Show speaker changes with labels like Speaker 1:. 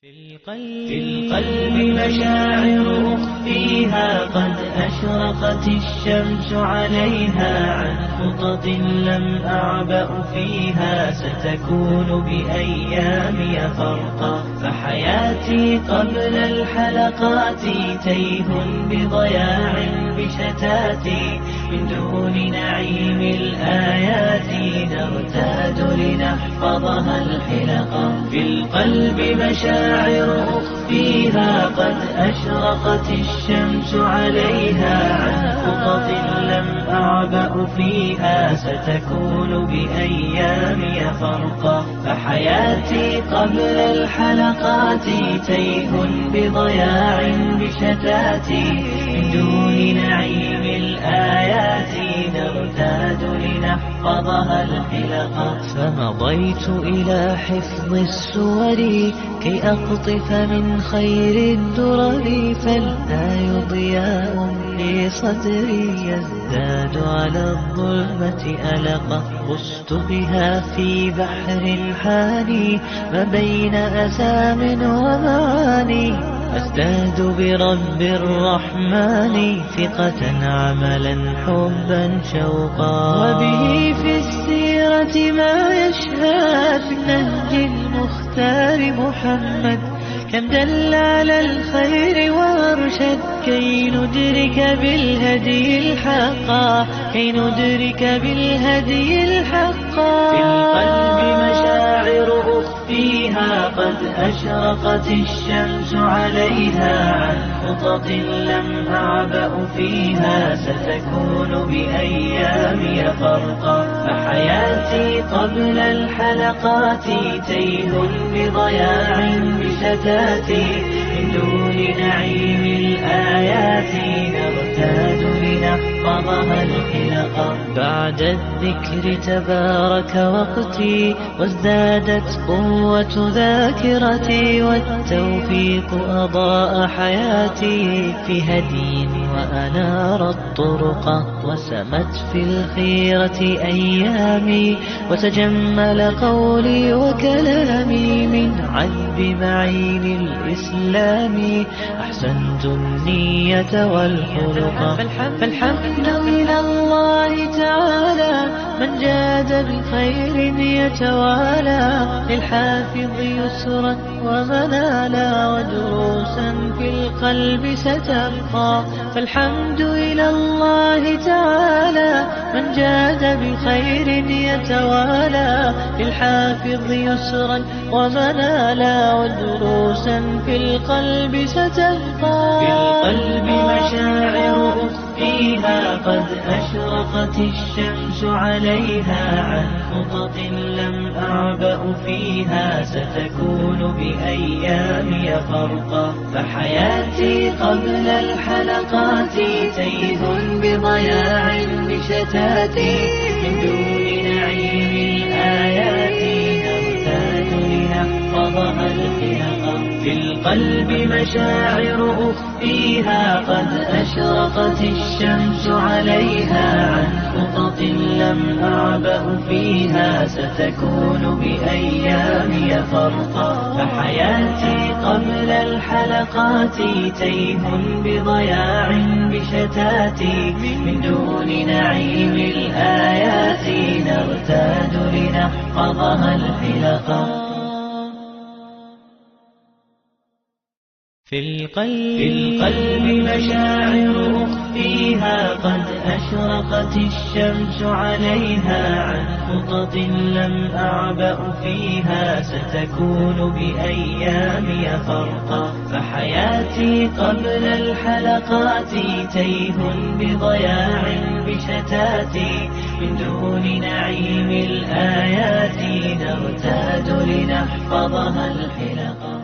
Speaker 1: في القلب مشاعر أخفيها قد أشرقت الشمس عليها عن خطط لم أعبأ فيها ستكون بأيامي فرقا فحياتي قبل الحلقات تيه بضياع بشتاتي من دون نعيم الآيات نرتاد لنحفظها الحلقا في القلب مشاعر أخفيها قد أشرقت الشمس عليها عن خطط لم أعبأ فيها ستكون بأيامي فرقا فحياتي قبل الحلقات تيه بضياع بشتاتي من دون نعيم الآيات نرتاد لنحفظها الحلقا فمضيت إلى حفظ السور كي أقطف من خير الدرر فالآي ضياء لصدري يزداد على الظلمة ألقا غصت بها في بحر الحاني ما بين أسام ومعاني أزداد برب الرحمن ثقة عملا حبا شوقا وبه في السيرة ما يشهى في النهج المختار محمد كم دل على الخير وارشد كي ندرك بالهدي الحقا في القلب مشاعر أخفيها قد أشرقت الشمس عليها عن خطط لم أعبأ فيها ستكون بأيامي فرقا فحياتي قبل الحلقات تيه بضياع بشتاتي من دون نعيم الآيات نرتاد لنحفظها الحلقا بعد الذكر تبارك وقتي وازدادت قوة ذاكرتي والتوفيق أضاء حياتي في هدي وأنار الطرق وسمت في الخيرة أيامي وتجمل قولي وكلامي من عذب معين الإسلام أحسنت النية والخلق فالحمد إلى الله تعالى من جاد بالخير يتوالى للحافظ يسرا ومنالا ودروسا في القلب ستبقى فالحمد إلى الله تعالى من جاد بالخير يتوالى للحافظ يسرا ومنالا ودروسا في القلب ستبقى في القلب مشاعر أخفيها قد أشرقت الشمس عليها عن خطط لم أعبأ فيها ستكون بأيامي فرقا فحياتي قبل الحلقات تيه بضياع بشتاتي من دون نعيم الآيات نرتاد لنحفظها الحلقا في القلب مشاعر أخفيها قد أشرقت الشمس عليها عن خطط لم أعبأ فيها ستكون بأيامي فرقا فحياتي قبل الحلقات تيه بضياع بشتاتي من دون نعيم الآيات نرتاد لنحفظها الحلقا في القلب مشاعر أخفيها قد أشرقت الشمس عليها عن خطط لم أعبأ فيها ستكون بأيامي فرقا فحياتي قبل الحلقات تيه بضياع بشتاتي من دون نعيم الآيات نرتاد لنحفظها الحلقا